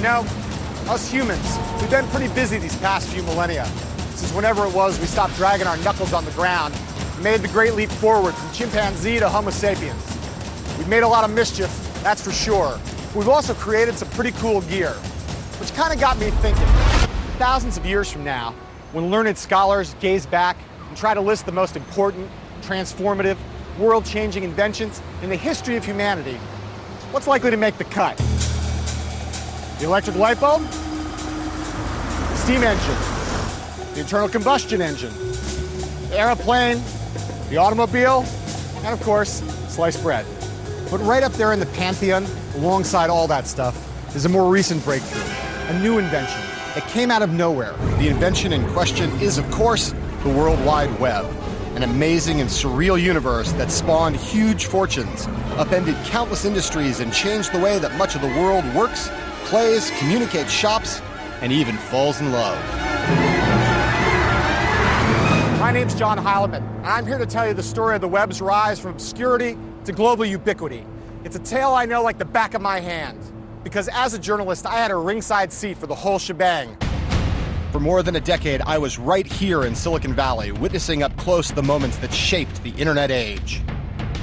know, us humans, we've been pretty busy these past few millennia. Since whenever it was we stopped dragging our knuckles on the ground and made the great leap forward from chimpanzee to Homo sapiens. We've made a lot of mischief, that's for sure. We've also created some pretty cool gear, which kind of got me thinking. Thousands of years from now, when learned scholars gaze back and try to list the most important, transformative, world-changing inventions in the history of humanity, what's likely to make the cut? The electric light bulb? The steam engine? The internal combustion engine? The airplane? The automobile? And of course, sliced bread. But right up there in the pantheon, alongside all that stuff, is a more recent breakthrough, a new invention that came out of nowhere. The invention in question is, of course, the World Wide Web, an amazing and surreal universe that spawned huge fortunes, upended countless industries, and changed the way that much of the world works, plays, communicates, shops, and even falls in love. My name's John Heilemann, and I'm here to tell you the story of the web's rise from obscurity to global ubiquity. It's a tale I know like the back of my hand, because as a journalist, I had a ringside seat for the whole shebang. For more than a decade, I was right here in Silicon Valley, witnessing up close the moments that shaped the internet age.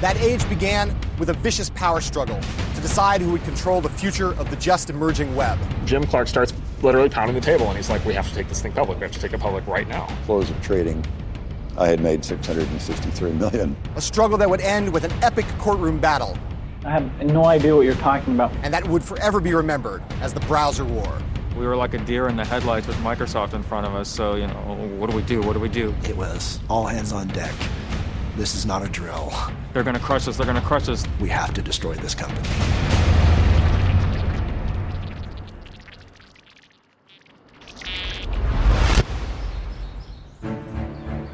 That age began with a vicious power struggle to decide who would control the future of the just emerging web. Jim Clark starts literally pounding the table, and he's like, we have to take this thing public. We have to take it public right now. Close of trading, I had made $663 million. A struggle that would end with an epic courtroom battle. I have no idea what you're talking about. And that would forever be remembered as the browser war. We were like a deer in the headlights with Microsoft in front of us, so, you know, what do we do? What do we do? It was all hands on deck. This is not a drill. They're gonna crush us, they're gonna crush us. We have to destroy this company.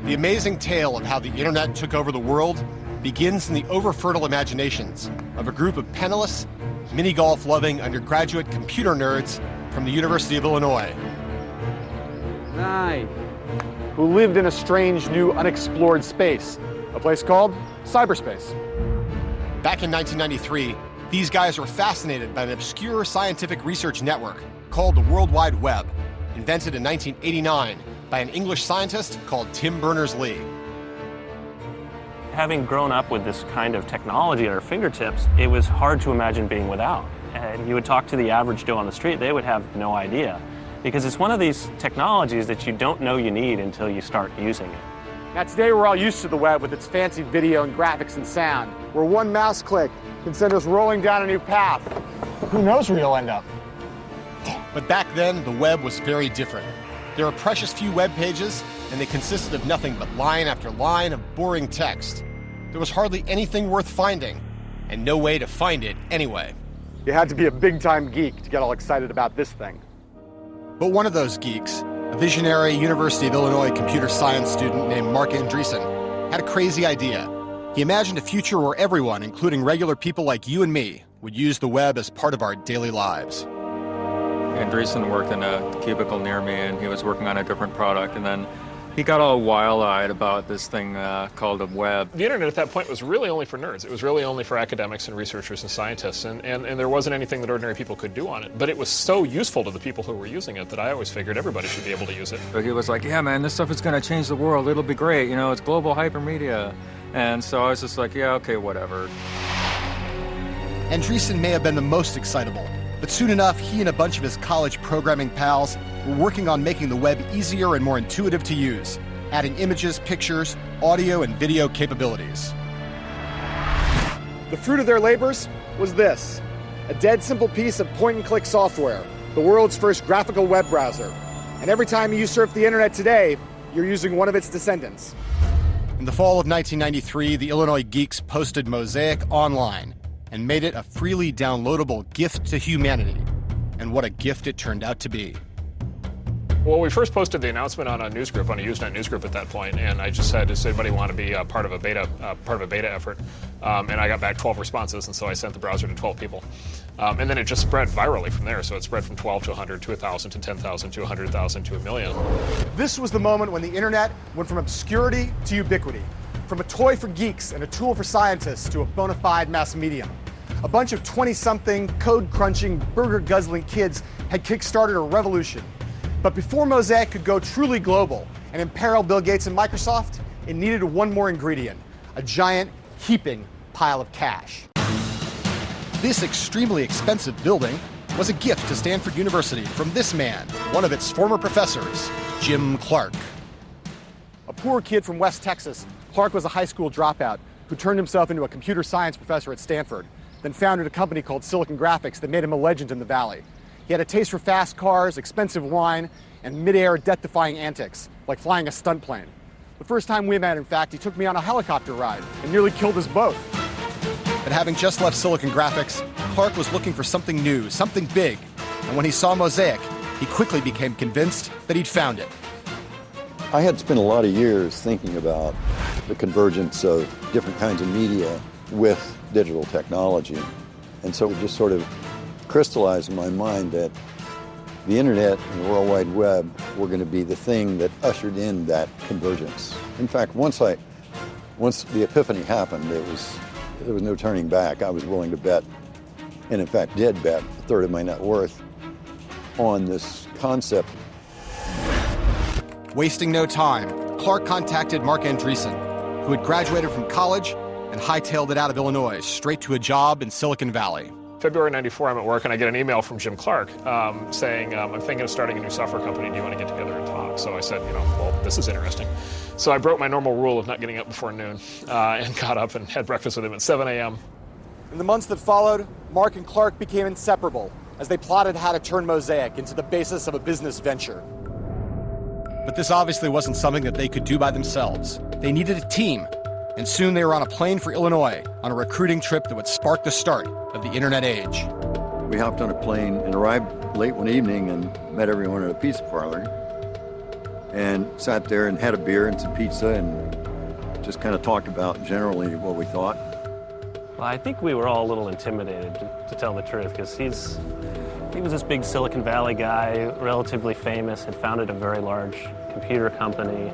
The amazing tale of how the internet took over the world begins in the over-fertile imaginations of a group of penniless, mini-golf-loving undergraduate computer nerds from the University of Illinois. Nice. Who lived in a strange, new, unexplored space, a place called cyberspace. Back in 1993, these guys were fascinated by an obscure scientific research network called the World Wide Web, invented in 1989 by an English scientist called Tim Berners-Lee. Having grown up with this kind of technology at our fingertips, it was hard to imagine being without. And you would talk to the average Joe on the street, they would have no idea. Because it's one of these technologies that you don't know you need until you start using it. Now today we're all used to the web with its fancy video and graphics and sound, where one mouse click can send us rolling down a new path. Who knows where you'll end up? But back then, the web was very different. There were precious few web pages, and they consisted of nothing but line after line of boring text. There was hardly anything worth finding, and no way to find it anyway. You had to be a big-time geek to get all excited about this thing. But one of those geeks, a visionary University of Illinois computer science student named Mark Andreessen, had a crazy idea. He imagined a future where everyone, including regular people like you and me, would use the web as part of our daily lives. Andreessen worked in a cubicle near me, and he was working on a different product, and then he got all wild-eyed about this thing called a web. The internet at that point was really only for nerds. It was really only for academics and researchers and scientists, and there wasn't anything that ordinary people could do on it. But it was so useful to the people who were using it that I always figured everybody should be able to use it. But he was like, yeah, man, this stuff is going to change the world. It'll be great. You know, it's global hypermedia. And so I was just like, yeah, okay, whatever. Andreessen may have been the most excitable, but soon enough, he and a bunch of his college programming pals were working on making the web easier and more intuitive to use, adding images, pictures, audio, and video capabilities. The fruit of their labors was this: a dead simple piece of point-and-click software, the world's first graphical web browser. And every time you surf the internet today, you're using one of its descendants. In the fall of 1993, the Illinois geeks posted Mosaic online and made it a freely downloadable gift to humanity. And what a gift it turned out to be. Well, we first posted the announcement on a newsgroup, on a Usenet newsgroup at that point, and I just said, does anybody want to be part of a beta effort? And I got back 12 responses, and so I sent the browser to 12 people. And then it just spread virally from there. So it spread from 12 to 100 to 1,000 to 10,000 to 100,000 to 1 million. This was the moment when the internet went from obscurity to ubiquity, from a toy for geeks and a tool for scientists to a bona fide mass medium. A bunch of 20-something, code-crunching, burger-guzzling kids had kick-started a revolution. But before Mosaic could go truly global and imperil Bill Gates and Microsoft, it needed one more ingredient, a giant, heaping pile of cash. This extremely expensive building was a gift to Stanford University from this man, one of its former professors, Jim Clark. A poor kid from West Texas, Clark was a high school dropout who turned himself into a computer science professor at Stanford, then founded a company called Silicon Graphics that made him a legend in the Valley. He had a taste for fast cars, expensive wine, and mid-air death-defying antics, like flying a stunt plane. The first time we met, in fact, he took me on a helicopter ride and nearly killed us both. But having just left Silicon Graphics, Clark was looking for something new, something big. And when he saw Mosaic, he quickly became convinced that he'd found it. I had spent a lot of years thinking about the convergence of different kinds of media with digital technology. And so it just sort of crystallized in my mind that the internet and the World Wide Web were going to be the thing that ushered in that convergence. In fact, once the epiphany happened, there was no turning back. I was willing to bet, and in fact did bet, a third of my net worth on this concept. Wasting no time, Clark contacted Mark Andreessen, who had graduated from college and hightailed it out of Illinois straight to a job in Silicon Valley. February '94, I'm at work and I get an email from Jim Clark saying, I'm thinking of starting a new software company. Do you want to get together and talk? So I said, well, this is interesting. So I broke my normal rule of not getting up before noon and got up and had breakfast with him at 7 a.m. In the months that followed, Mark and Clark became inseparable as they plotted how to turn Mosaic into the basis of a business venture. But this obviously wasn't something that they could do by themselves. They needed a team. And soon they were on a plane for Illinois on a recruiting trip that would spark the start of the internet age. We hopped on a plane and arrived late one evening and met everyone at a pizza parlor and sat there and had a beer and some pizza and just kind of talked about generally what we thought. Well, I think we were all a little intimidated, to tell the truth, because he was this big Silicon Valley guy, relatively famous, had founded a very large computer company.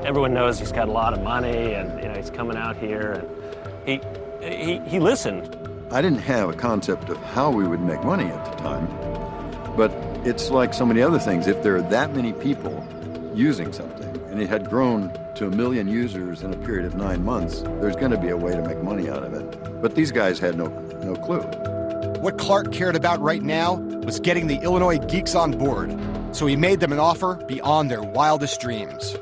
Everyone knows he's got a lot of money, and he's coming out here, and he listened. I didn't have a concept of how we would make money at the time, but it's like so many other things. If there are that many people using something, and it had grown to 1 million users in a period of 9 months, there's going to be a way to make money out of it. But these guys had no clue. What Clark cared about right now was getting the Illinois geeks on board, so he made them an offer beyond their wildest dreams.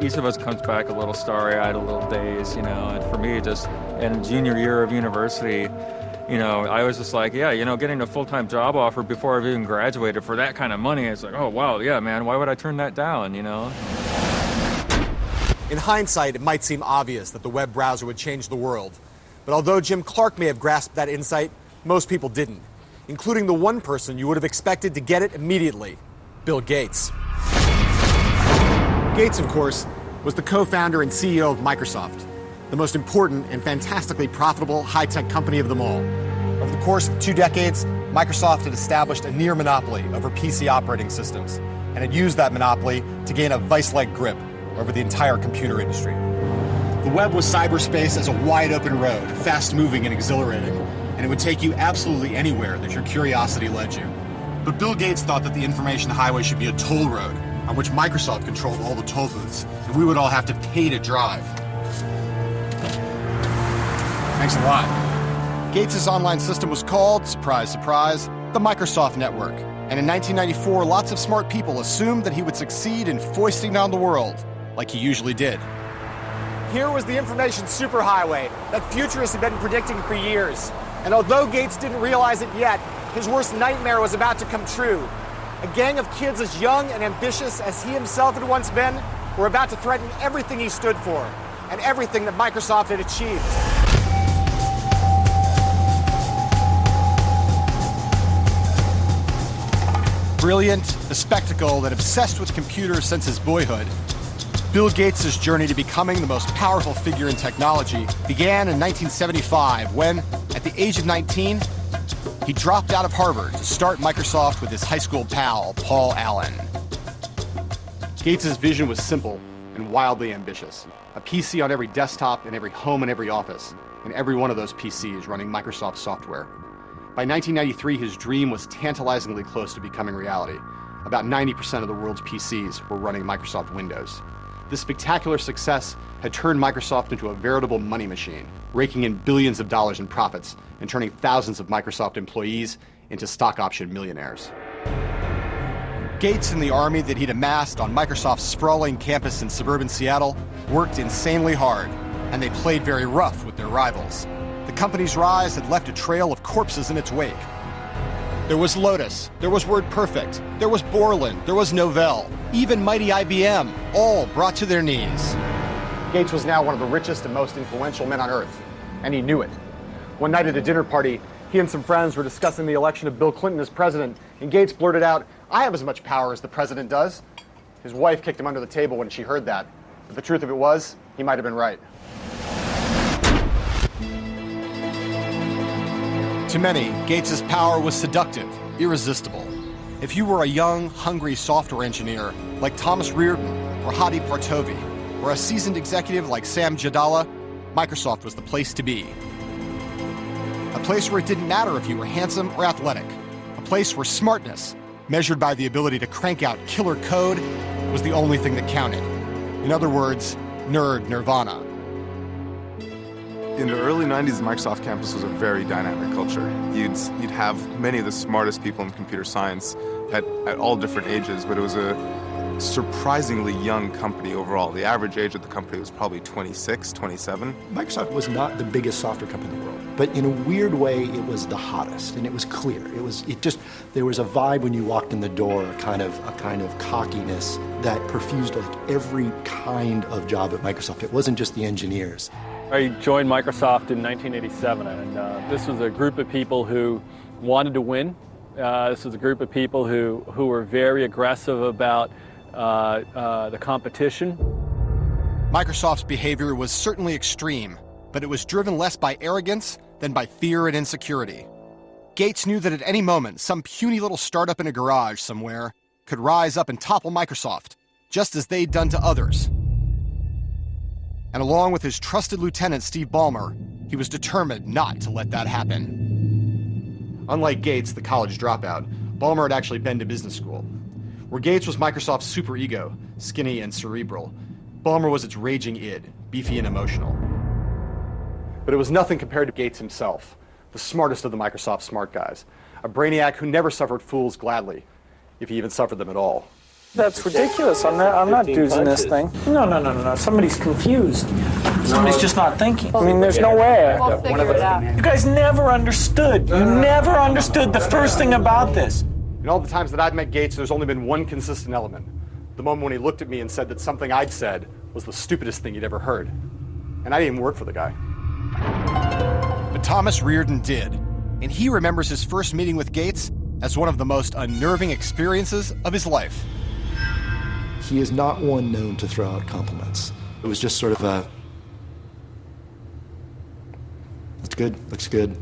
Each of us comes back a little starry-eyed, a little dazed, and for me, just in junior year of university, I was just like, getting a full-time job offer before I've even graduated for that kind of money, it's like, oh, wow, yeah, man, why would I turn that down, In hindsight, it might seem obvious that the web browser would change the world. But although Jim Clark may have grasped that insight, most people didn't, including the one person you would have expected to get it immediately, Bill Gates. Gates, of course, was the co-founder and CEO of Microsoft, the most important and fantastically profitable high-tech company of them all. Over the course of 2 decades, Microsoft had established a near monopoly over PC operating systems and had used that monopoly to gain a vice-like grip over the entire computer industry. The web was cyberspace as a wide-open road, fast-moving and exhilarating, and it would take you absolutely anywhere that your curiosity led you. But Bill Gates thought that the information highway should be a toll road on which Microsoft controlled all the toll booths, and we would all have to pay to drive. Thanks a lot. Gates' online system was called, surprise, surprise, the Microsoft Network. And in 1994, lots of smart people assumed that he would succeed in foisting down the world, like he usually did. Here was the information superhighway that futurists had been predicting for years. And although Gates didn't realize it yet, his worst nightmare was about to come true. A gang of kids as young and ambitious as he himself had once been were about to threaten everything he stood for and everything that Microsoft had achieved. Brilliant, a spectacle that obsessed with computers since his boyhood, Bill Gates' journey to becoming the most powerful figure in technology began in 1975 when, at the age of 19, he dropped out of Harvard to start Microsoft with his high school pal, Paul Allen. Gates' vision was simple and wildly ambitious. A PC on every desktop, in every home and every office, and every one of those PCs running Microsoft software. By 1993, his dream was tantalizingly close to becoming reality. About 90% of the world's PCs were running Microsoft Windows. This spectacular success had turned Microsoft into a veritable money machine, raking in billions of dollars in profits and turning thousands of Microsoft employees into stock option millionaires. Gates and the army that he'd amassed on Microsoft's sprawling campus in suburban Seattle worked insanely hard, and they played very rough with their rivals. The company's rise had left a trail of corpses in its wake. There was Lotus, there was WordPerfect, there was Borland, there was Novell, even mighty IBM, all brought to their knees. Gates was now one of the richest and most influential men on earth, and he knew it. One night at a dinner party, he and some friends were discussing the election of Bill Clinton as president, and Gates blurted out, "I have as much power as the president does." His wife kicked him under the table when she heard that, but the truth of it was, he might have been right. To many, Gates's power was seductive, irresistible. If you were a young, hungry software engineer like Thomas Reardon or Hadi Partovi, or a seasoned executive like Sam Jadala, Microsoft was the place to be. A place where it didn't matter if you were handsome or athletic. A place where smartness, measured by the ability to crank out killer code, was the only thing that counted. In other words, nerd nirvana. In the early 90s, the Microsoft campus was a very dynamic culture. You'd have many of the smartest people in computer science at all different ages, but it was a surprisingly young company overall. The average age of the company was probably 26, 27. Microsoft was not the biggest software company in the world, but in a weird way, it was the hottest, and it was clear. There was a vibe when you walked in the door, a kind of cockiness that perfused like every kind of job at Microsoft. It wasn't just the engineers. I joined Microsoft in 1987, and this was a group of people who wanted to win. This was a group of people who were very aggressive about the competition. Microsoft's behavior was certainly extreme, but it was driven less by arrogance than by fear and insecurity. Gates knew that at any moment, some puny little startup in a garage somewhere could rise up and topple Microsoft, just as they'd done to others. And along with his trusted lieutenant, Steve Ballmer, he was determined not to let that happen. Unlike Gates, the college dropout, Ballmer had actually been to business school. Where Gates was Microsoft's superego, skinny and cerebral, Ballmer was its raging id, beefy and emotional. But it was nothing compared to Gates himself, the smartest of the Microsoft smart guys, a brainiac who never suffered fools gladly, if he even suffered them at all. That's ridiculous. I'm not doozing this thing. No. Somebody's confused. Somebody's just not thinking. I mean, there's no way. We'll figure it out. You guys never understood. You never understood the first thing about this. In all the times that I've met Gates, there's only been one consistent element. The moment when he looked at me and said that something I'd said was the stupidest thing he'd ever heard. And I didn't even work for the guy. But Thomas Reardon did. And he remembers his first meeting with Gates as one of the most unnerving experiences of his life. He is not one known to throw out compliments. It was just sort of a, "That's good, looks good.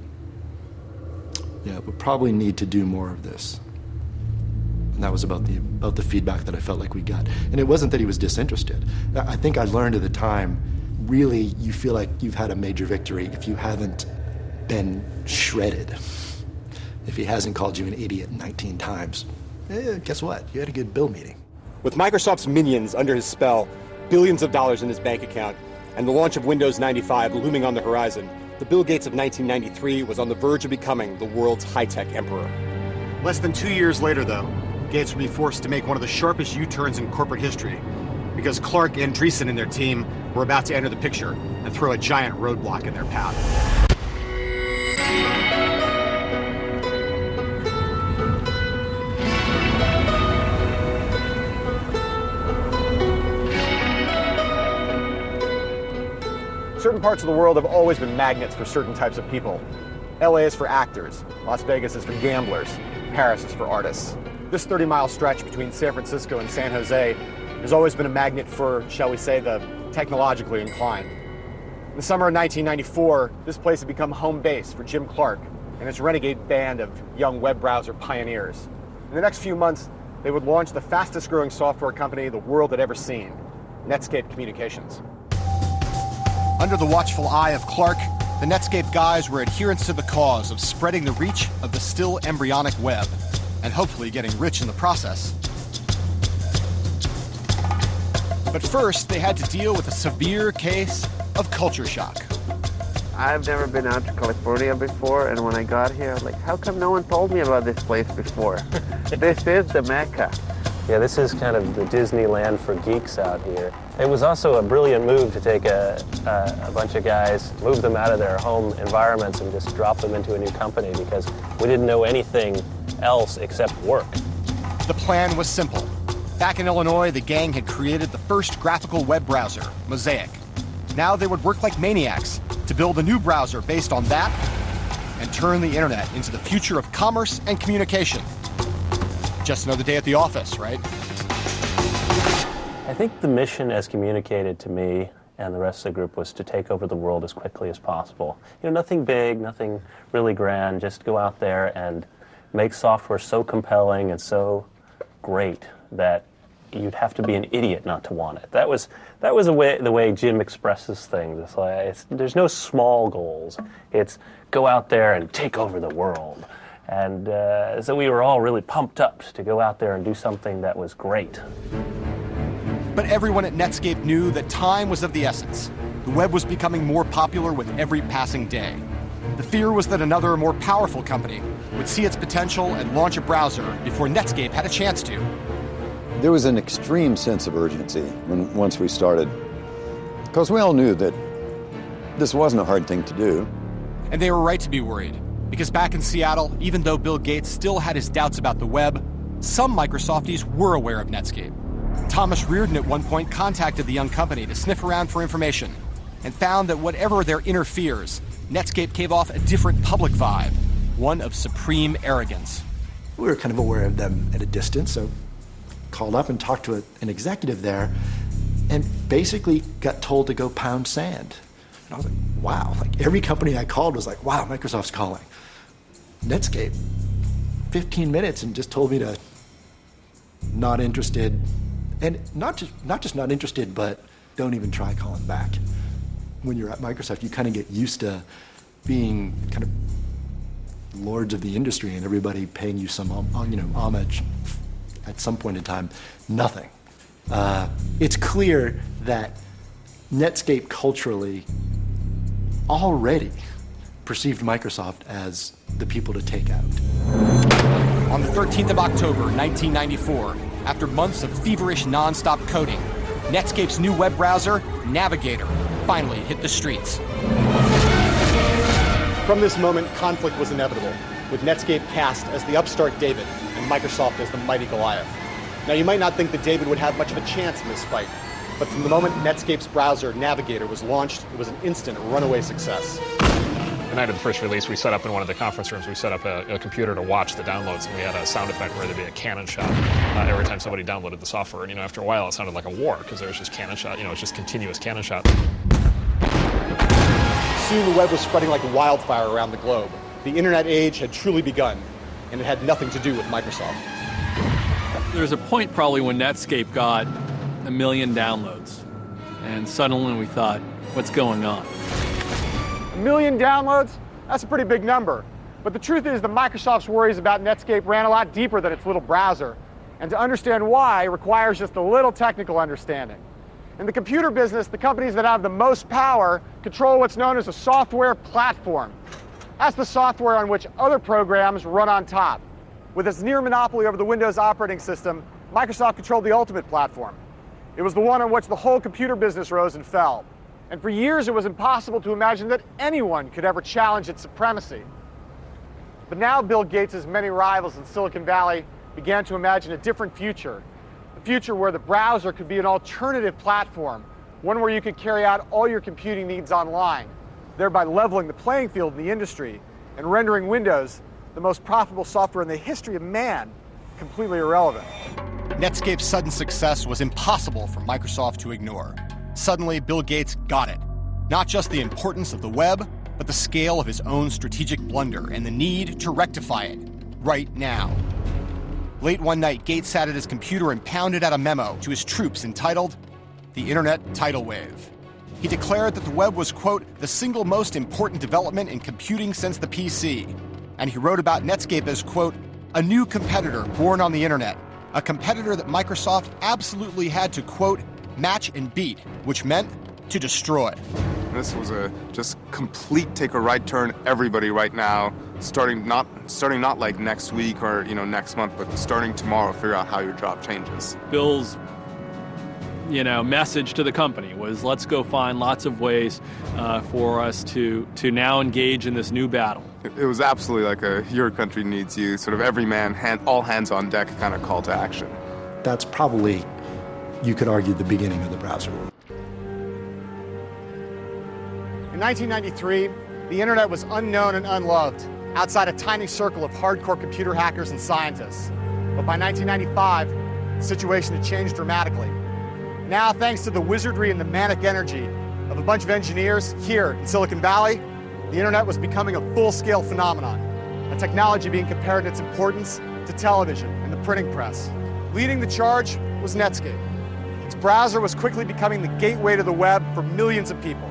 Yeah, we probably need to do more of this." And that was about the feedback that I felt like we got. And it wasn't that he was disinterested. I think I learned at the time, really, you feel like you've had a major victory if you haven't been shredded. If he hasn't called you an idiot 19 times, guess what? You had a good Bill meeting. With Microsoft's minions under his spell, billions of dollars in his bank account, and the launch of Windows 95 looming on the horizon, the Bill Gates of 1993 was on the verge of becoming the world's high-tech emperor. Less than 2 years later, though, Gates would be forced to make one of the sharpest U-turns in corporate history, because Clark Andreessen and their team were about to enter the picture and throw a giant roadblock in their path. Certain parts of the world have always been magnets for certain types of people. LA is for actors, Las Vegas is for gamblers, Paris is for artists. This 30-mile stretch between San Francisco and San Jose has always been a magnet for, shall we say, the technologically inclined. In the summer of 1994, this place had become home base for Jim Clark and his renegade band of young web browser pioneers. In the next few months, they would launch the fastest-growing software company the world had ever seen, Netscape Communications. Under the watchful eye of Clark, the Netscape guys were adherents to the cause of spreading the reach of the still embryonic web, and hopefully getting rich in the process. But first, they had to deal with a severe case of culture shock. I've never been out to California before, and when I got here, I'm like, how come no one told me about this place before? This is the Mecca. Yeah, this is kind of the Disneyland for geeks out here. It was also a brilliant move to take a bunch of guys, move them out of their home environments and just drop them into a new company because we didn't know anything else except work. The plan was simple. Back in Illinois, the gang had created the first graphical web browser, Mosaic. Now they would work like maniacs to build a new browser based on that and turn the internet into the future of commerce and communication. Just another day at the office, right? I think the mission as communicated to me and the rest of the group was to take over the world as quickly as possible. You know, nothing big, nothing really grand, just go out there and make software so compelling and so great that you'd have to be an idiot not to want it. That was the way Jim expresses things. It's like there's no small goals. It's go out there and take over the world. And so we were all really pumped up to go out there and do something that was great. But everyone at Netscape knew that time was of the essence. The web was becoming more popular with every passing day. The fear was that another, more powerful company would see its potential and launch a browser before Netscape had a chance to. There was an extreme sense of urgency once we started, because we all knew that this wasn't a hard thing to do. And they were right to be worried, because back in Seattle, even though Bill Gates still had his doubts about the web, some Microsofties were aware of Netscape. Thomas Reardon at one point contacted the young company to sniff around for information and found that whatever their inner fears, Netscape gave off a different public vibe, one of supreme arrogance. We were kind of aware of them at a distance, so called up and talked to an executive there and basically got told to go pound sand. And I was like, wow, like every company I called was like, wow, Microsoft's calling. Netscape, 15 minutes and just told me to not interested, and not just not interested, but don't even try calling back. When you're at Microsoft, you kind of get used to being kind of lords of the industry and everybody paying you some homage. At some point in time, nothing. It's clear that Netscape culturally already perceived Microsoft as the people to take out. On the 13th of October, 1994, after months of feverish non-stop coding, Netscape's new web browser, Navigator, finally hit the streets. From this moment, conflict was inevitable, with Netscape cast as the upstart David and Microsoft as the mighty Goliath. Now, you might not think that David would have much of a chance in this fight, but from the moment Netscape's browser, Navigator, was launched, it was an instant runaway success. The night of the first release, we set up in one of the conference rooms, we set up a computer to watch the downloads, and we had a sound effect where there'd be a cannon shot every time somebody downloaded the software. And, after a while, it sounded like a war, because there was just cannon shot, it's just continuous cannon shot. Soon, the web was spreading like wildfire around the globe. The internet age had truly begun, and it had nothing to do with Microsoft. There was a point probably when Netscape got 1 million downloads, and suddenly we thought, what's going on? 1 million downloads? That's a pretty big number. But the truth is that Microsoft's worries about Netscape ran a lot deeper than its little browser. And to understand why requires just a little technical understanding. In the computer business, the companies that have the most power control what's known as a software platform. That's the software on which other programs run on top. With its near monopoly over the Windows operating system, Microsoft controlled the ultimate platform. It was the one on which the whole computer business rose and fell. And for years, it was impossible to imagine that anyone could ever challenge its supremacy. But now Bill Gates' many rivals in Silicon Valley began to imagine a different future. A future where the browser could be an alternative platform, one where you could carry out all your computing needs online, thereby leveling the playing field in the industry and rendering Windows, the most profitable software in the history of man, completely irrelevant. Netscape's sudden success was impossible for Microsoft to ignore. Suddenly, Bill Gates got it. Not just the importance of the web, but the scale of his own strategic blunder and the need to rectify it right now. Late one night, Gates sat at his computer and pounded out a memo to his troops entitled, "The Internet Tidal Wave." he declared that the web was, quote, the single most important development in computing since the PC. And he wrote about Netscape as, quote, a new competitor born on the internet, a competitor that Microsoft absolutely had to, quote, match and beat, which meant to destroy. This was a just complete take a right turn, everybody right now, starting not like next week or next month, but starting tomorrow, figure out how your job changes. Bill's message to the company was, let's go find lots of ways for us to now engage in this new battle. It was absolutely like a your country needs you, sort of every man, all hands on deck kind of call to action. That's probably, you could argue, the beginning of the browser. In 1993, the internet was unknown and unloved outside a tiny circle of hardcore computer hackers and scientists. But by 1995, the situation had changed dramatically. Now, thanks to the wizardry and the manic energy of a bunch of engineers here in Silicon Valley, the internet was becoming a full-scale phenomenon, a technology being compared in its importance to television and the printing press. Leading the charge was Netscape. Its browser was quickly becoming the gateway to the web for millions of people.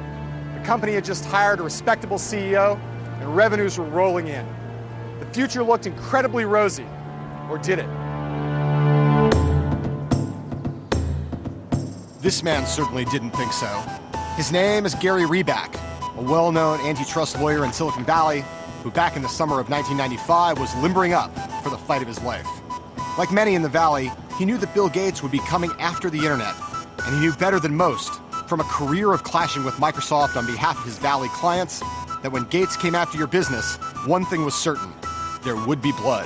The company had just hired a respectable CEO, and revenues were rolling in. The future looked incredibly rosy, or did it? This man certainly didn't think so. His name is Gary Reback, a well-known antitrust lawyer in Silicon Valley who back in the summer of 1995 was limbering up for the fight of his life. Like many in the Valley, he knew that Bill Gates would be coming after the internet, and he knew better than most, from a career of clashing with Microsoft on behalf of his Valley clients, that when Gates came after your business, one thing was certain: there would be blood.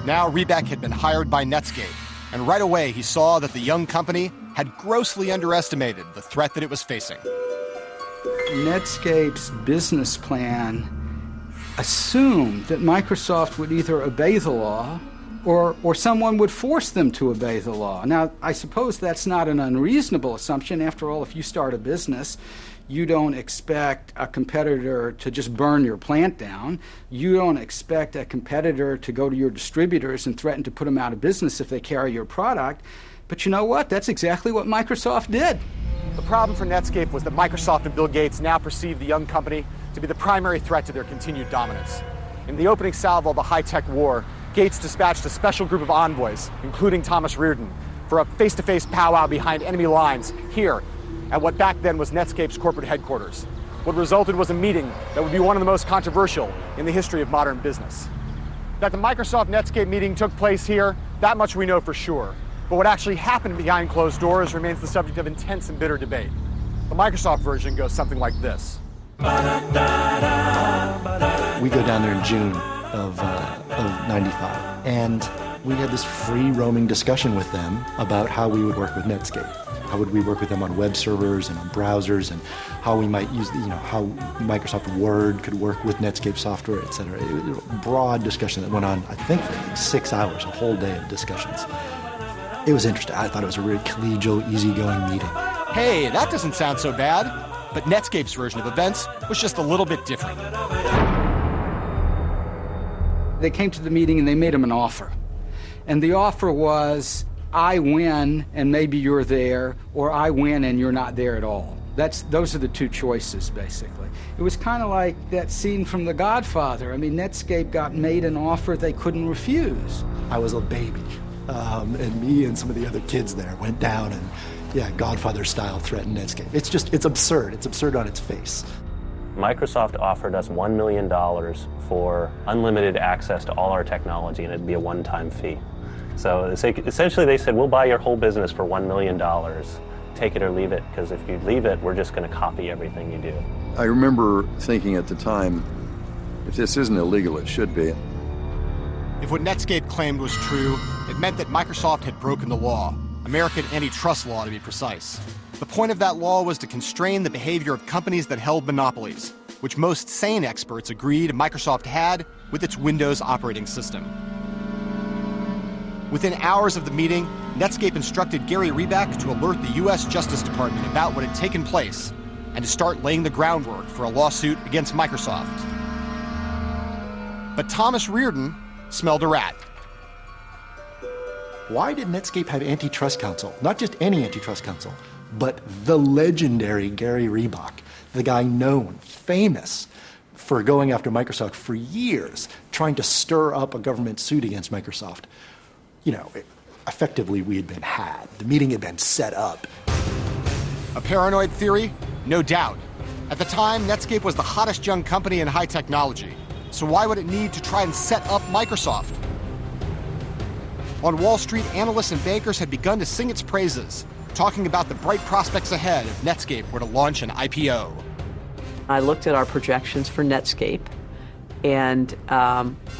Now Reback had been hired by Netscape, and right away he saw that the young company had grossly underestimated the threat that it was facing. Netscape's business plan assumed that Microsoft would either obey the law or someone would force them to obey the law. Now, I suppose that's not an unreasonable assumption. After all, if you start a business, you don't expect a competitor to just burn your plant down. You don't expect a competitor to go to your distributors and threaten to put them out of business if they carry your product. But you know what? That's exactly what Microsoft did. The problem for Netscape was that Microsoft and Bill Gates now perceived the young company to be the primary threat to their continued dominance. In the opening salvo of the high-tech war, Gates dispatched a special group of envoys, including Thomas Reardon, for a face-to-face powwow behind enemy lines here at what back then was Netscape's corporate headquarters. What resulted was a meeting that would be one of the most controversial in the history of modern business. That the Microsoft-Netscape meeting took place here, that much we know for sure. But what actually happened behind closed doors remains the subject of intense and bitter debate. The Microsoft version goes something like this. We go down there in June of 95, and we had this free roaming discussion with them about how we would work with Netscape. How would we work with them on web servers and on browsers, and how we might use, how Microsoft Word could work with Netscape software, etc. It was a broad discussion that went on, I think, for like 6 hours, a whole day of discussions. It was interesting. I thought it was a really collegial, easygoing meeting. Hey, that doesn't sound so bad. But Netscape's version of events was just a little bit different. They came to the meeting and they made him an offer. And the offer was, I win and maybe you're there, or I win and you're not there at all. Those are the two choices, basically. It was kind of like that scene from The Godfather. I mean, Netscape got made an offer they couldn't refuse. I was a baby, and me and some of the other kids there went down and, Godfather style threatened Netscape. It's absurd. It's absurd on its face. Microsoft offered us $1 million for unlimited access to all our technology, and it'd be a one-time fee. So essentially they said, we'll buy your whole business for $1 million. Take it or leave it, because if you leave it, we're just going to copy everything you do. I remember thinking at the time, if this isn't illegal, it should be. If what Netscape claimed was true, it meant that Microsoft had broken the law. American antitrust law, to be precise. The point of that law was to constrain the behavior of companies that held monopolies, which most sane experts agreed Microsoft had with its Windows operating system. Within hours of the meeting, Netscape instructed Gary Reback to alert the U.S. Justice Department about what had taken place and to start laying the groundwork for a lawsuit against Microsoft. But Thomas Reardon smelled a rat. why did Netscape have antitrust counsel? Not just any antitrust counsel, but the legendary Gary Reebok, the guy known, famous, for going after Microsoft for years, trying to stir up a government suit against Microsoft. You know, effectively we had been had. The meeting had been set up. A paranoid theory? No doubt. At the time, Netscape was the hottest young company in high technology. So why would it need to try and set up Microsoft? On Wall Street, analysts and bankers had begun to sing its praises, talking about the bright prospects ahead if Netscape were to launch an IPO. I looked at our projections for Netscape and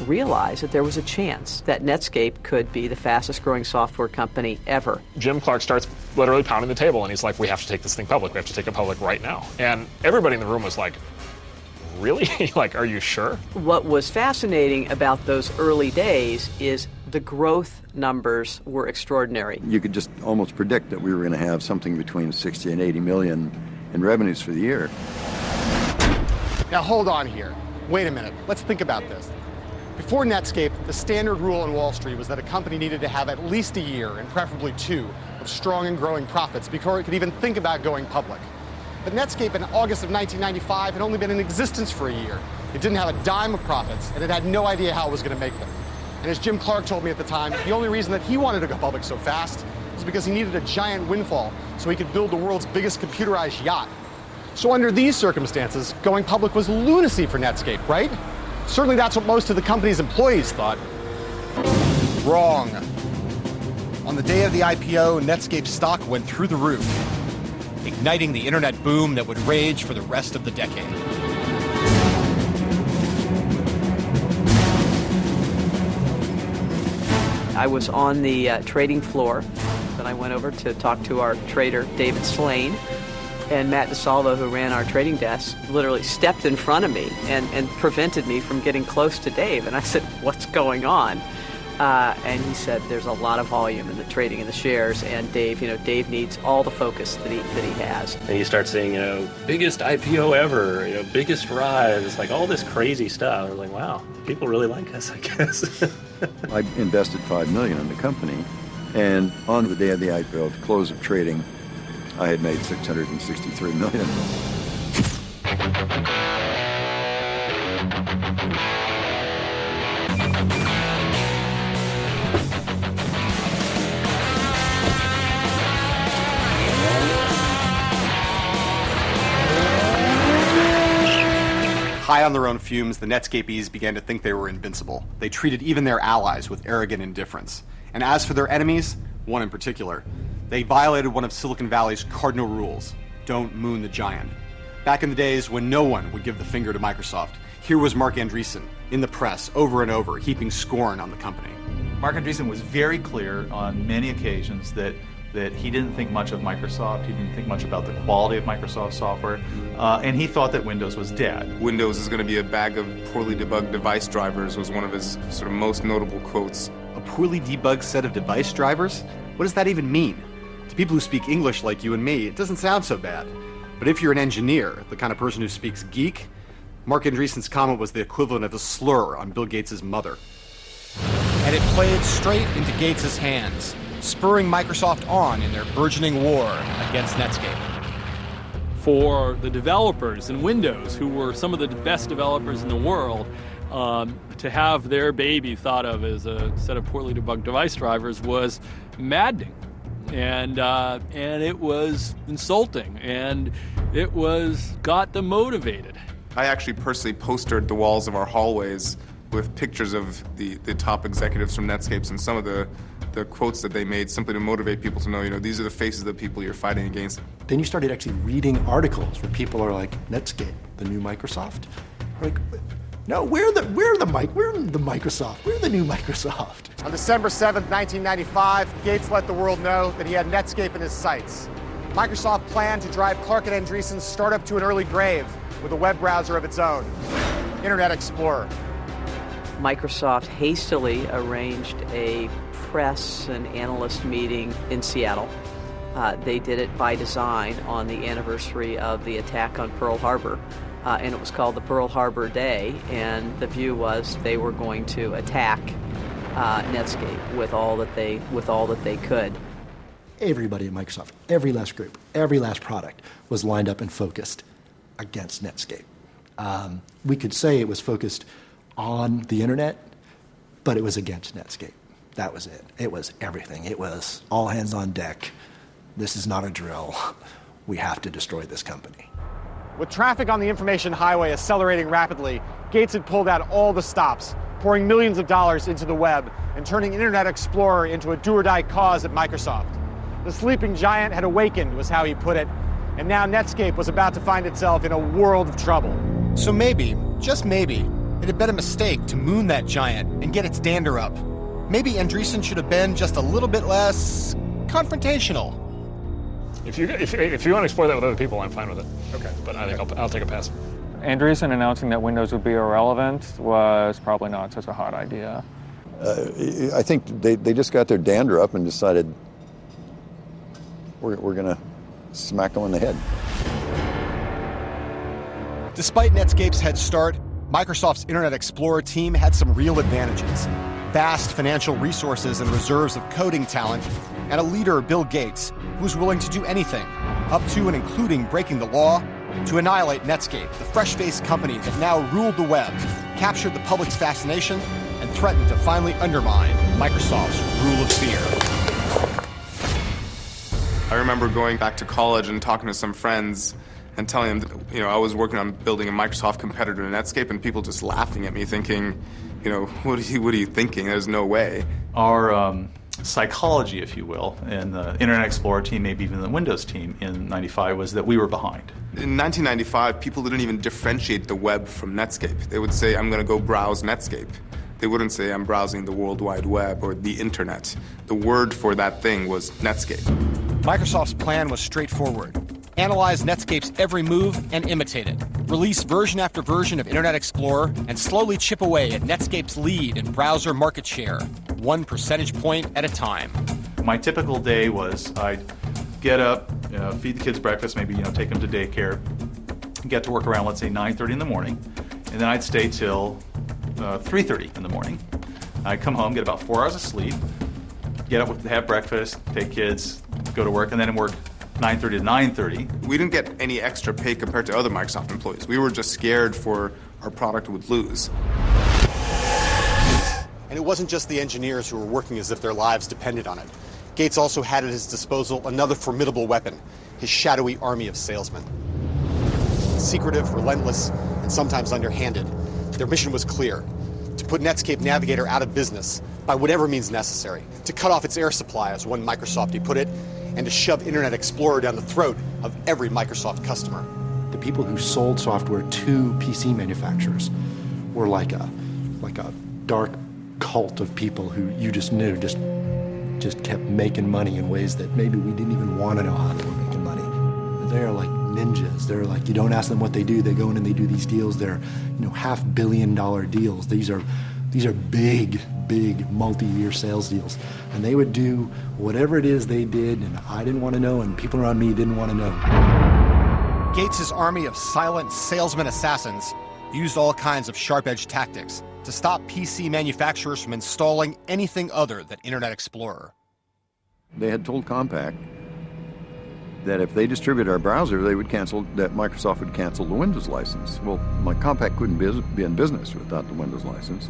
realized that there was a chance that Netscape could be the fastest growing software company ever. Jim Clark starts literally pounding the table, and he's like, we have to take this thing public. We have to take it public right now. And everybody in the room was like, really? Like, are you sure? What was fascinating about those early days is the growth numbers were extraordinary. You could just almost predict that we were going to have something between 60 and 80 million in revenues for the year. Now hold on here. Wait a minute. Let's think about this. Before Netscape, the standard rule on Wall Street was that a company needed to have at least a year, and preferably 2, of strong and growing profits before it could even think about going public. But Netscape in August of 1995 had only been in existence for a year. It didn't have a dime of profits, and it had no idea how it was going to make them. And as Jim Clark told me at the time, the only reason that he wanted to go public so fast was because he needed a giant windfall so he could build the world's biggest computerized yacht. So under these circumstances, going public was lunacy for Netscape, right? Certainly that's what most of the company's employees thought. Wrong. On the day of the IPO, Netscape stock went through the roof, igniting the internet boom that would rage for the rest of the decade. I was on the trading floor, and I went over to talk to our trader, David Slane. And Matt DeSalvo, who ran our trading desk, literally stepped in front of me and prevented me from getting close to Dave. And I said, what's going on? And he said, there's a lot of volume in the trading in the shares, and Dave needs all the focus that he has. And you start seeing, biggest IPO ever, biggest rise. It's like all this crazy stuff. I was like, wow, people really like us, I guess. I invested $5 million in the company, and on the day of the IPO, at the close of trading, I had made $663 million. High on their own fumes, the Netscapies began to think they were invincible. They treated even their allies with arrogant indifference. And as for their enemies, one in particular, they violated one of Silicon Valley's cardinal rules: don't moon the giant. Back in the days when no one would give the finger to Microsoft, here was Marc Andreessen in the press over and over, heaping scorn on the company. Marc Andreessen was very clear on many occasions that he didn't think much of Microsoft, he didn't think much about the quality of Microsoft software, and he thought that Windows was dead. Windows is going to be a bag of poorly debugged device drivers was one of his sort of most notable quotes. A poorly debugged set of device drivers? What does that even mean? To people who speak English like you and me, it doesn't sound so bad. But if you're an engineer, the kind of person who speaks geek, Marc Andreessen's comment was the equivalent of a slur on Bill Gates' mother. And it played straight into Gates' hands, spurring Microsoft on in their burgeoning war against Netscape. For the developers in Windows, who were some of the best developers in the world, to have their baby thought of as a set of poorly debugged device drivers was maddening. And it was insulting, and it got them motivated. I actually personally postered the walls of our hallways with pictures of the top executives from Netscape and some of the quotes that they made simply to motivate people to know, these are the faces of the people you're fighting against. Then you started actually reading articles where people are like, Netscape, the new Microsoft? Like, no, we're the Microsoft. We're the new Microsoft. On December 7th, 1995, Gates let the world know that he had Netscape in his sights. Microsoft planned to drive Clark and Andreessen's startup to an early grave with a web browser of its own, Internet Explorer. Microsoft hastily arranged a press and analyst meeting in Seattle. They did it by design on the anniversary of the attack on Pearl Harbor, and it was called the Pearl Harbor Day, and the view was they were going to attack Netscape with all that they could. Everybody at Microsoft, every last group, every last product was lined up and focused against Netscape. We could say it was focused on the internet, but it was against Netscape. That was it. It was everything. It was all hands on deck. This is not a drill. We have to destroy this company. With traffic on the information highway accelerating rapidly, Gates had pulled out all the stops, pouring millions of dollars into the web and turning Internet Explorer into a do-or-die cause at Microsoft. The sleeping giant had awakened, was how he put it, and now Netscape was about to find itself in a world of trouble. So maybe, just maybe, it had been a mistake to moon that giant and get its dander up. Maybe Andreessen should have been just a little bit less confrontational. If you want to explore that with other people, I'm fine with it. Okay. But I think I'll take a pass. Andreessen announcing that Windows would be irrelevant was probably not such a hot idea. I think they just got their dander up and decided we're going to smack them in the head. Despite Netscape's head start, Microsoft's Internet Explorer team had some real advantages. Vast financial resources and reserves of coding talent, and a leader, Bill Gates, who was willing to do anything, up to and including breaking the law, to annihilate Netscape, the fresh-faced company that now ruled the web, captured the public's fascination, and threatened to finally undermine Microsoft's rule of fear. I remember going back to college and talking to some friends and telling them that, I was working on building a Microsoft competitor to Netscape, and people just laughing at me, thinking, what are you thinking? There's no way. Our psychology, if you will, in the Internet Explorer team, maybe even the Windows team in '95, was that we were behind. In 1995, people didn't even differentiate the web from Netscape. They would say, I'm going to go browse Netscape. They wouldn't say, I'm browsing the World Wide Web or the Internet. The word for that thing was Netscape. Microsoft's plan was straightforward. Analyze Netscape's every move and imitate it. Release version after version of Internet Explorer and slowly chip away at Netscape's lead in browser market share, 1 percentage point at a time. My typical day was I'd get up, feed the kids breakfast, maybe take them to daycare, get to work around, let's say, 9:30 in the morning, and then I'd stay till 3:30 in the morning. I'd come home, get about 4 hours of sleep, get up, have breakfast, take kids, go to work, and then work 9:30 to 9:30. We didn't get any extra pay compared to other Microsoft employees. We were just scared for our product would lose. And it wasn't just the engineers who were working as if their lives depended on it. Gates also had at his disposal another formidable weapon, his shadowy army of salesmen. Secretive, relentless, and sometimes underhanded, their mission was clear: to put Netscape Navigator out of business by whatever means necessary, to cut off its air supply, as one Microsoftie put it, and to shove Internet Explorer down the throat of every Microsoft customer. The people who sold software to PC manufacturers were like a dark cult of people who you just knew just kept making money in ways that maybe we didn't even want to know how they were making money. They're like ninjas. They're like, you don't ask them what they do, they go in and they do these deals. They're $500 million deals. These are big multi-year sales deals. And they would do whatever it is they did, and I didn't want to know, and people around me didn't want to know. Gates' army of silent salesman assassins used all kinds of sharp-edged tactics to stop PC manufacturers from installing anything other than Internet Explorer. They had told Compaq that if they distribute our browser, that Microsoft would cancel the Windows license. Well, Compaq couldn't be in business without the Windows license,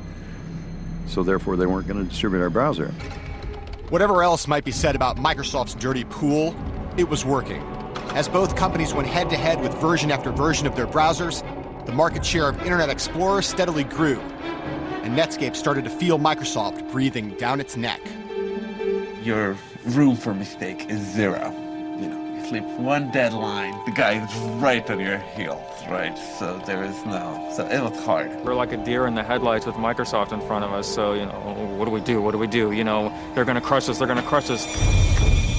so therefore they weren't going to distribute our browser. Whatever else might be said about Microsoft's dirty pool, it was working. As both companies went head-to-head with version after version of their browsers, the market share of Internet Explorer steadily grew, and Netscape started to feel Microsoft breathing down its neck. Your room for mistake is 0. You sleep one deadline, the guy is right on your heels, right? So so it was hard. We're like a deer in the headlights with Microsoft in front of us, so, what do we do? What do we do? They're going to crush us,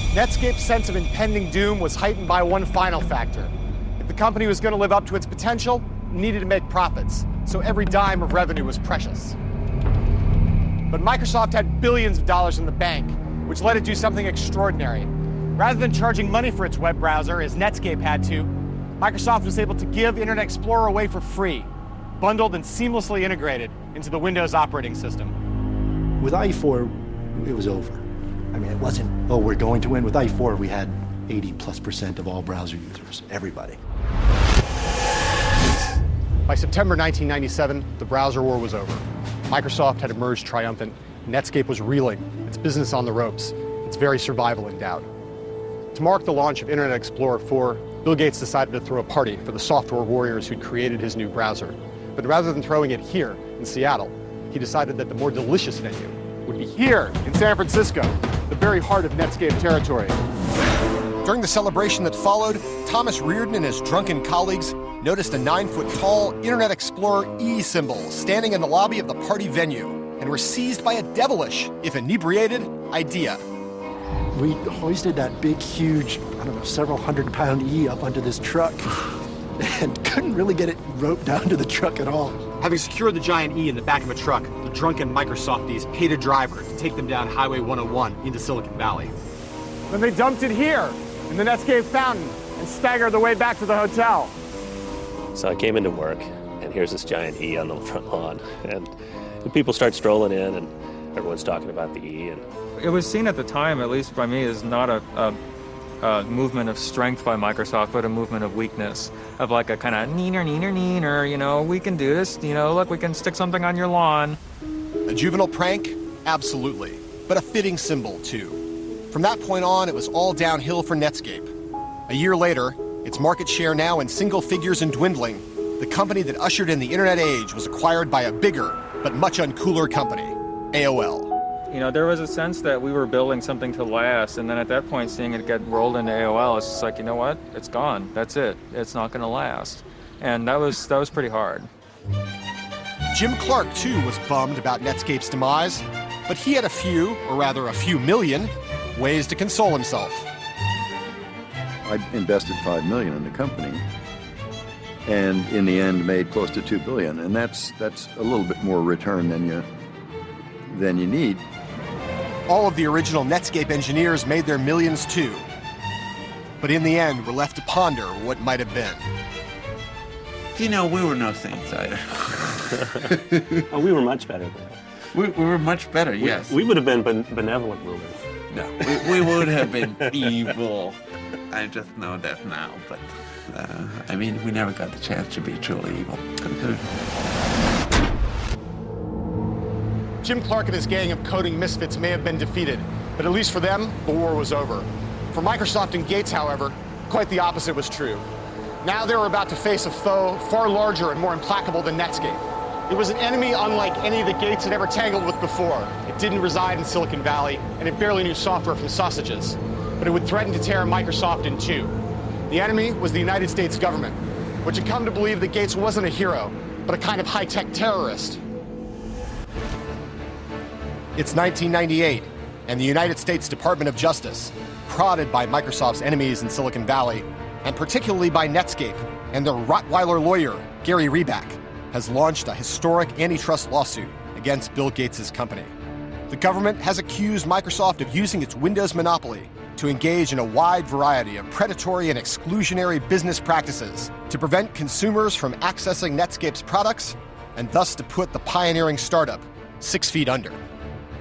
Netscape's sense of impending doom was heightened by one final factor. If the company was going to live up to its potential, it needed to make profits, so every dime of revenue was precious. But Microsoft had billions of dollars in the bank, which let it do something extraordinary. Rather than charging money for its web browser, as Netscape had to, Microsoft was able to give Internet Explorer away for free, bundled and seamlessly integrated into the Windows operating system. With IE4, it was over. I mean, it wasn't, oh, we're going to win. With IE4, we had 80+% of all browser users, everybody. By September 1997, the browser war was over. Microsoft had emerged triumphant. Netscape was reeling, its business on the ropes, its very survival in doubt. To mark the launch of Internet Explorer 4, Bill Gates decided to throw a party for the software warriors who'd created his new browser. But rather than throwing it here in Seattle, he decided that the more delicious venue would be here in San Francisco, the very heart of Netscape territory. During the celebration that followed, Thomas Reardon and his drunken colleagues noticed a 9-foot-tall Internet Explorer E symbol standing in the lobby of the party venue and were seized by a devilish, if inebriated, idea. We hoisted that big, huge, I don't know, several hundred-pound E up onto this truck and couldn't really get it roped down to the truck at all. Having secured the giant E in the back of a truck, the drunken Microsofties paid a driver to take them down Highway 101 into Silicon Valley. Then they dumped it here in the Netscape fountain and staggered their way back to the hotel. So I came into work, and here's this giant E on the front lawn, and the people start strolling in, and everyone's talking about the E. And it was seen at the time, at least by me, as not a movement of strength by Microsoft, but a movement of weakness, of like a kind of neener, you know, we can do this, you know, look, we can stick something on your lawn. A juvenile prank? Absolutely. But a fitting symbol, too. From that point on, it was all downhill for Netscape. A year later, its market share now in single figures and dwindling, the company that ushered in the internet age was acquired by a bigger, but much uncooler company, AOL. You know, there was a sense that we were building something to last, and then at that point, seeing it get rolled into AOL, it's just like, you know what? It's gone. That's it. It's not going to last. And that was pretty hard. Jim Clark, too, was bummed about Netscape's demise, but he had a few million, ways to console himself. I invested $5 million in the company, and in the end made close to $2 billion, and that's a little bit more return than you need. All of the original Netscape engineers made their millions too, but in the end were left to ponder what might have been. You know, we were no saints either. Oh, we were much better than that. We were much better, yes. We would have been benevolent rulers. No, we would have been evil. I just know that now, but I mean, we never got the chance to be truly evil. Jim Clark and his gang of coding misfits may have been defeated, but at least for them, the war was over. For Microsoft and Gates, however, quite the opposite was true. Now they were about to face a foe far larger and more implacable than Netscape. It was an enemy unlike any that Gates had ever tangled with before. It didn't reside in Silicon Valley, and it barely knew software from sausages. But it would threaten to tear Microsoft in two. The enemy was the United States government, which had come to believe that Gates wasn't a hero, but a kind of high-tech terrorist. It's 1998, and the United States Department of Justice, prodded by Microsoft's enemies in Silicon Valley, and particularly by Netscape and their Rottweiler lawyer, Gary Reback, has launched a historic antitrust lawsuit against Bill Gates' company. The government has accused Microsoft of using its Windows monopoly to engage in a wide variety of predatory and exclusionary business practices to prevent consumers from accessing Netscape's products and thus to put the pioneering startup 6 feet under.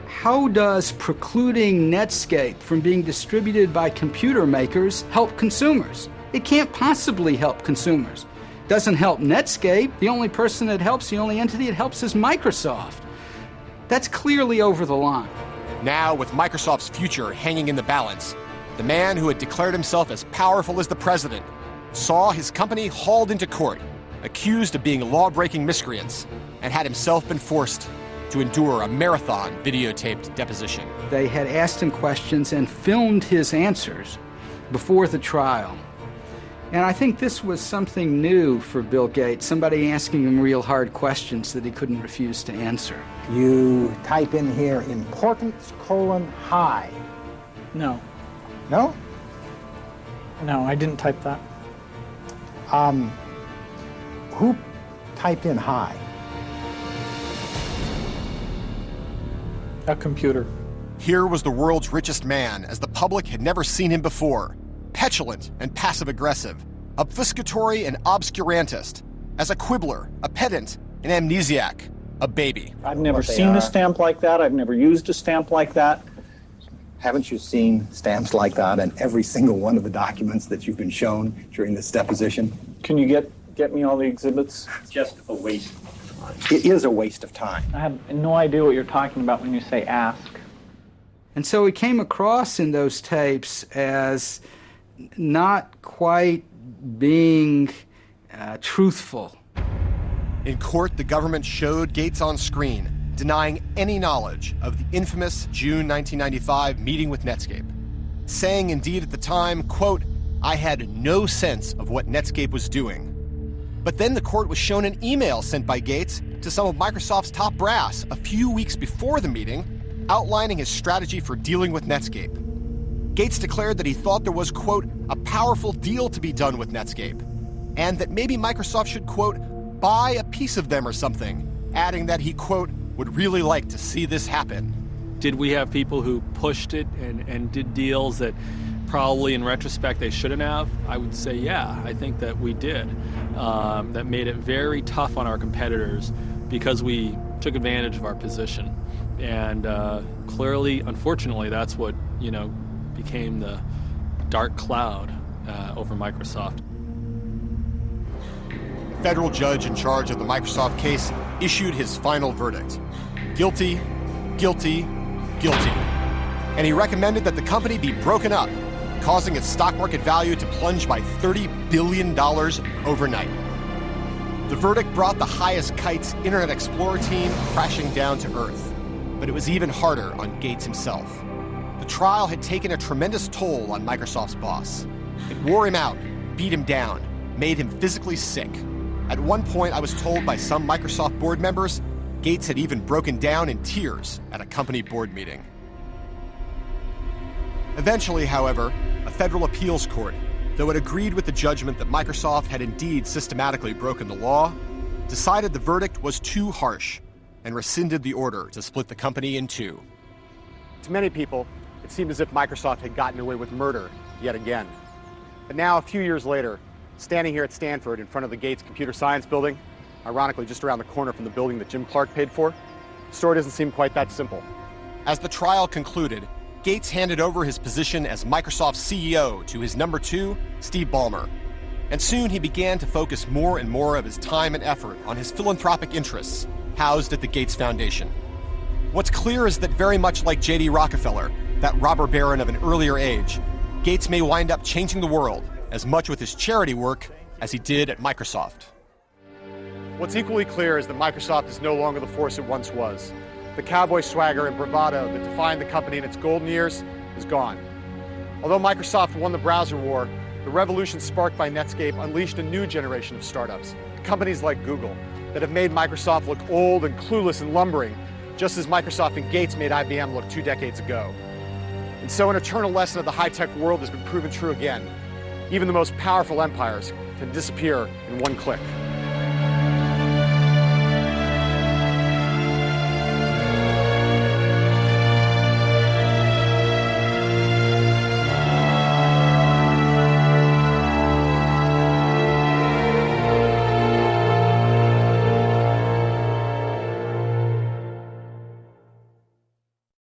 How does precluding Netscape from being distributed by computer makers help consumers? It can't possibly help consumers. Doesn't help Netscape. The only person that helps, the only entity it helps is Microsoft. That's clearly over the line. Now, with Microsoft's future hanging in the balance, the man who had declared himself as powerful as the president saw his company hauled into court, accused of being law-breaking miscreants, and had himself been forced to endure a marathon videotaped deposition. They had asked him questions and filmed his answers before the trial. And I think this was something new for Bill Gates, somebody asking him real hard questions that he couldn't refuse to answer. You type in here, importance, high. No. No? No, I didn't type that. Who typed in high? A computer. Here was the world's richest man, as the public had never seen him before. Petulant and passive-aggressive, obfuscatory and obscurantist, as a quibbler, a pedant, an amnesiac. a baby. I've never seen a stamp like that. I've never used a stamp like that. Haven't you seen stamps like that in every single one of the documents that you've been shown during this deposition? Can you get me all the exhibits? Just a waste of time. It is a waste of time. I have no idea what you're talking about when you say ask. And so he came across in those tapes as not quite being truthful. In court, the government showed Gates on screen, denying any knowledge of the infamous June 1995 meeting with Netscape, saying indeed at the time, quote, "I had no sense of what Netscape was doing." But then the court was shown an email sent by Gates to some of Microsoft's top brass a few weeks before the meeting, outlining his strategy for dealing with Netscape. Gates declared that he thought there was, quote, "a powerful deal to be done with Netscape," and that maybe Microsoft should, quote, "buy a piece of them or something," adding that he, quote, "would really like to see this happen." Did we have people who pushed it and did deals that probably in retrospect they shouldn't have? I would say, yeah, I think that we did. That made it very tough on our competitors because we took advantage of our position. And clearly, unfortunately, that's what, became the dark cloud over Microsoft. Federal judge in charge of the Microsoft case issued his final verdict. Guilty, guilty, guilty. And he recommended that the company be broken up, causing its stock market value to plunge by $30 billion overnight. The verdict brought the highest kite's Internet Explorer team crashing down to earth. But it was even harder on Gates himself. The trial had taken a tremendous toll on Microsoft's boss. It wore him out, beat him down, made him physically sick. At one point, I was told by some Microsoft board members, Gates had even broken down in tears at a company board meeting. Eventually, however, a federal appeals court, though it agreed with the judgment that Microsoft had indeed systematically broken the law, decided the verdict was too harsh and rescinded the order to split the company in two. To many people, it seemed as if Microsoft had gotten away with murder yet again. But now, a few years later, standing here at Stanford in front of the Gates Computer Science Building, ironically just around the corner from the building that Jim Clark paid for, the story doesn't seem quite that simple. As the trial concluded, Gates handed over his position as Microsoft's CEO to his number two, Steve Ballmer. And soon he began to focus more and more of his time and effort on his philanthropic interests, housed at the Gates Foundation. What's clear is that very much like J.D. Rockefeller, that robber baron of an earlier age, Gates may wind up changing the world as much with his charity work as he did at Microsoft. What's equally clear is that Microsoft is no longer the force it once was. The cowboy swagger and bravado that defined the company in its golden years is gone. Although Microsoft won the browser war, the revolution sparked by Netscape unleashed a new generation of startups, companies like Google, that have made Microsoft look old and clueless and lumbering, just as Microsoft and Gates made IBM look 2 decades ago. And so an eternal lesson of the high-tech world has been proven true again. Even the most powerful empires can disappear in one click.